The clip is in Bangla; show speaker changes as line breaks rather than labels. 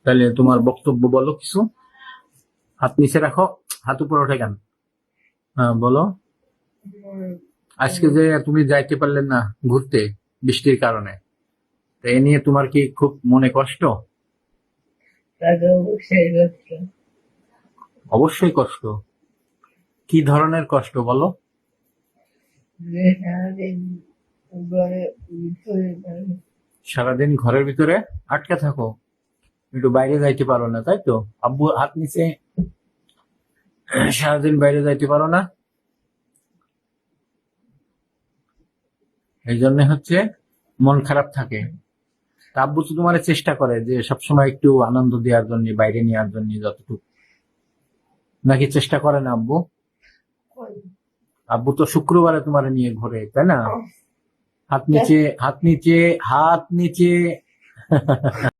তাহলে তোমার বক্তব্য বলো কিছু। হাত নিচে রাখো, হাত উপরে ওঠে কেন? হ্যাঁ বলো। আজকে যে তুমি যাইতে পারলে না ঘুরতে বৃষ্টির কারণে, তো এ নিয়ে তোমার কি খুব মনে কষ্ট? অবশ্যই কষ্ট। কি ধরনের কষ্ট বলো? সারাদিন ঘরের ভিতরে আটকে থাকো, একটু বাইরে যাইতে পারো না, তাই তো? আব্বু হাত নিচে, সারাদিন বাইরে যাইতে পারো না, এই জন্য হচ্ছে মন খারাপ থাকে। তা আব্বু তো তোমার চেষ্টা করে যে সবসময় একটু আনন্দ দেওয়ার জন্য, বাইরে নেওয়ার জন্য যতটুকু, নাকি চেষ্টা করে না আব্বু? আব্বু তো শুক্রবারে তোমার নিয়ে ঘোরে, তাই না? হাত নিচে, হাত নিচে, হাত নিচে।